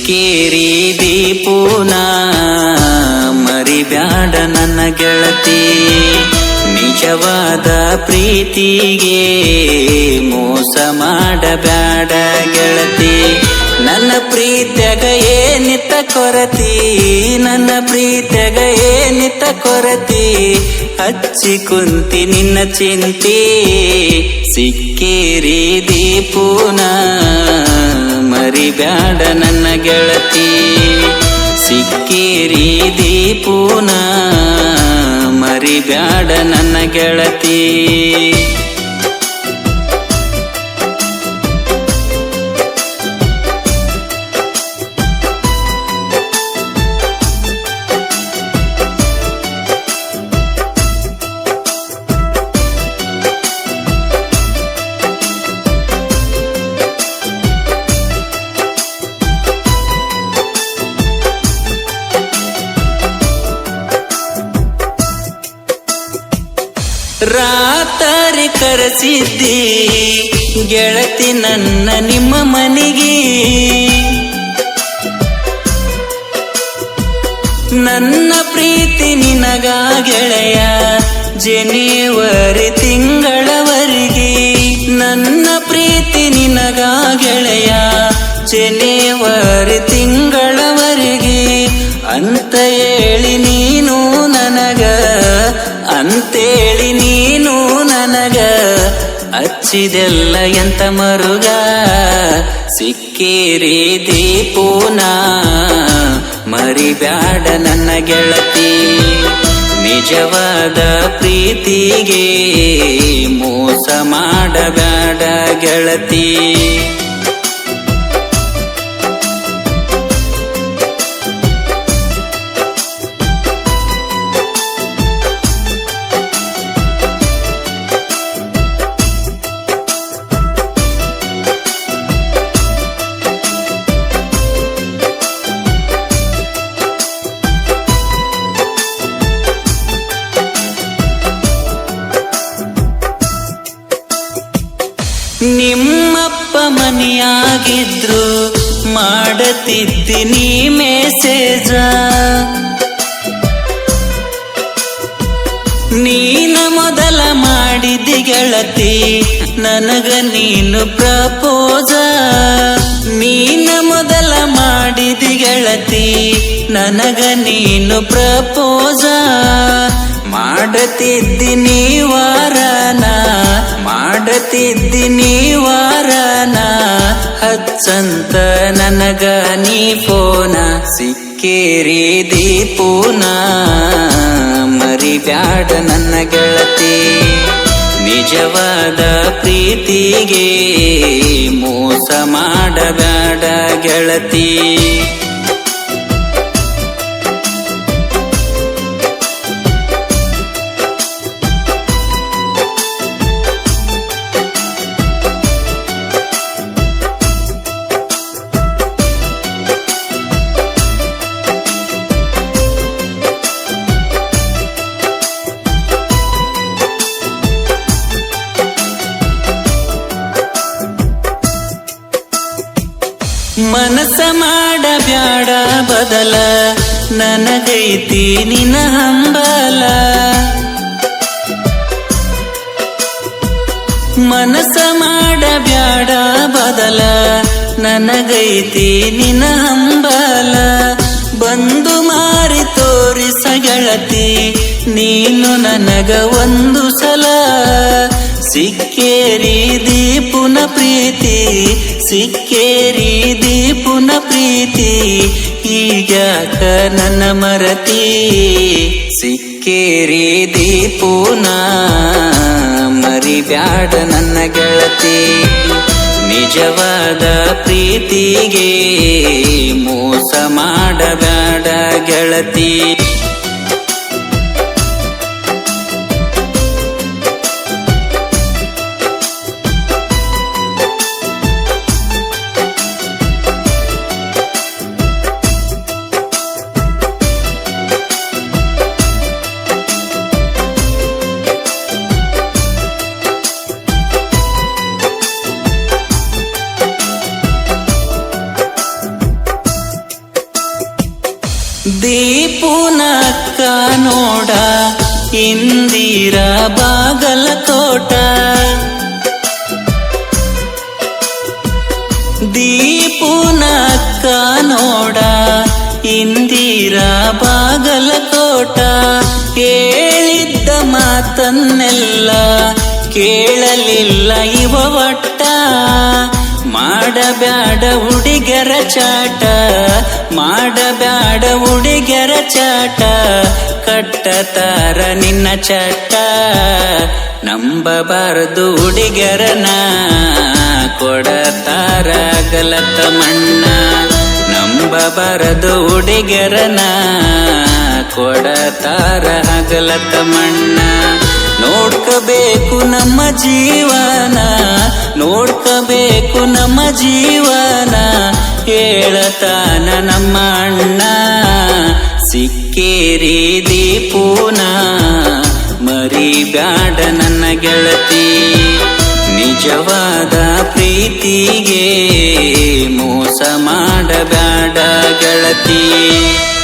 ಸಿಕ್ಕೇರಿ ದೀಪುನ ಮರಿಬ್ಯಾಡ ನನ್ನ ಗೆಳತಿ. ನಿಜವಾದ ಪ್ರೀತಿಗೆ ಮೋಸ ಮಾಡಬ್ಯಾಡ ಗೆಳತಿ. ನನ್ನ ಪ್ರೀತ್ಯಾಗ ಏನಿತ್ತ ಕೊರತಿ, ನನ್ನ ಪ್ರೀತ್ಯಾಗ ಏನಿತ್ತ ಕೊರತಿ, ಹಚ್ಚಿ ಕುಂತಿ ನಿನ್ನ ಚಿಂತಿ. ಸಿಕ್ಕೇರಿ ದೀಪುನ ಮರಿಬ್ಯಾಡ ನನ್ನ ಗೆಳತಿ. ಸಿಕ್ಕೇರಿ ದೀಪುನ ಮರಿಬ್ಯಾಡ ನನ್ನ ಗೆಳತಿ. ರಾತರಿ ಕರೆಸಿದ್ದಿ ಗೆಳತಿ ನನ್ನ ನಿಮ್ಮ ಮನೆಗೆ. ನನ್ನ ಪ್ರೀತಿ ನಿನಗ ಗೆಳೆಯ ಜನವರಿ ತಿಂಗಳವರೆಗೆ. ನನ್ನ ಪ್ರೀತಿ ನಿನಗ ಗೆಳೆಯ ಜನವರಿ ತಿಂಗಳವರೆಗೆ. ಅಂತ ಹೇಳಿ ನೀನು ನನಗ, ಅಂತೇಳಿ ನೀನು ನನಗ ಹಚ್ಚಿದೆಲ್ಲ ಎಂತ ಮರುಗ. ಸಿಕ್ಕೇರಿ ದೀಪುನ ಮರಿಬ್ಯಾಡ ನನ್ನ ಗೆಳತಿ. ನಿಜವಾದ ಪ್ರೀತಿಗೆ ಮೋಸ ಮಾಡಬ್ಯಾಡ ಗೆಳತಿ. ನಿಮ್ಮಪ್ಪ ಮನೆಯಾಗಿದ್ರು ಮಾಡತಿದ್ದೀನಿ ಮೆಸೇಜ. ನೀನ ಮೊದಲ ಮಾಡಿದಿ ಗೆಳತಿ ನನಗ ನೀನು ಪ್ರಪೋಸ. ನೀನ ಮೊದಲ ಮಾಡಿದಿ ಗೆಳತಿ ನನಗ ನೀನು ಪ್ರಪೋಸ. ಮಾಡತಿದ್ದೀನಿ ವಾರನ, ಮಾಡತಿದ್ದೀನಿ ವಾರನ, ಹಚ್ಚಂತ ನನಗ ನೀ ಫೋನ. ಸಿಕ್ಕೇರಿ ದೀಪುನ ಮರಿಬ್ಯಾಡ ನನ್ನ ಗೆಳತಿ. ನಿಜವಾದ ಪ್ರೀತಿಗೆ ಮೋಸ ಮಾಡಬ್ಯಾಡ ಗೆಳತಿ. ಮನಸ ಮಾಡಬ್ಯಾಡ ಬದಲ ನನಗೈತಿ ನಿನ್ನ ಹಂಬಲ. ಮನಸ ಮಾಡಬ್ಯಾಡ ಬದಲ ನನಗೈತಿ ನಿನ್ನ ಹಂಬಲ. ಬಂದು ಮಾರಿ ತೋರಿಸ ಗೆಳತಿ ನೀನು ನನಗ ಒಂದು ಸಲ. ಸಿಕ್ಕೇರಿ ದೀಪುನ ಪ್ರೀತಿ, ಸಿಕ್ಕೇರಿ ದೀಪುನ ಪ್ರೀತಿ, ಈಗ್ಯಾಕ ನನ್ನ ಮರತಿ. ಸಿಕ್ಕೇರಿ ದೀಪುನ ಮರಿಬ್ಯಾಡ ನನ್ನ ಗೆಳತಿ. ನಿಜವಾದ ಪ್ರೀತಿಗೆ ಮೋಸ ಮಾಡಬ್ಯಾಡ ಗೆಳತಿ. ಇಂದಿರ ಬಾಗಲಕೋಟ ದೀಪುನ ಅಕ್ಕ ನೋಡ ಇಂದಿರ ಬಾಗಲಕೋಟ ಹೇಳಿದ್ದ ಮಾತನ್ನೆಲ್ಲ ಕೇಳಲಿಲ್ಲ ಇವ ಒಟ್ಟ ಮಾಡಬ್ಯಾಡ ಹುಡುಗರ ಚಾಟ ಮಾಡಬ್ಯಾಡ ಹುಡುಗರ ಚಾಟ ಕಟ್ಟತಾರ ನಿನ್ನ ಚಟ ನಂಬಬಾರದು ಹುಡುಗರನ ಕೊಡತಾರ ಗಲತ ಮಣ್ಣ ನಂಬಬಾರದು ಹುಡುಗರನ ಕೊಡತಾರ ಹಗಲತ ಮಣ್ಣ ನೋಡ್ಕಬೇಕು ನಮ್ಮ ಜೀವನ ನೋಡ್ಕಬೇಕು ನಮ್ಮ ಜೀವನ ಹೇಳತಾನ ನಮ್ಮ ಅಣ್ಣ ಸಿಕ್ಕೇರಿ ದೀಪುನ ಮರಿಬ್ಯಾಡ ನನ್ನ ಗೆಳತಿ ನಿಜವಾದ ಪ್ರೀತಿಗೆ ಮೋಸ ಮಾಡಬ್ಯಾಡ ಗೆಳತಿ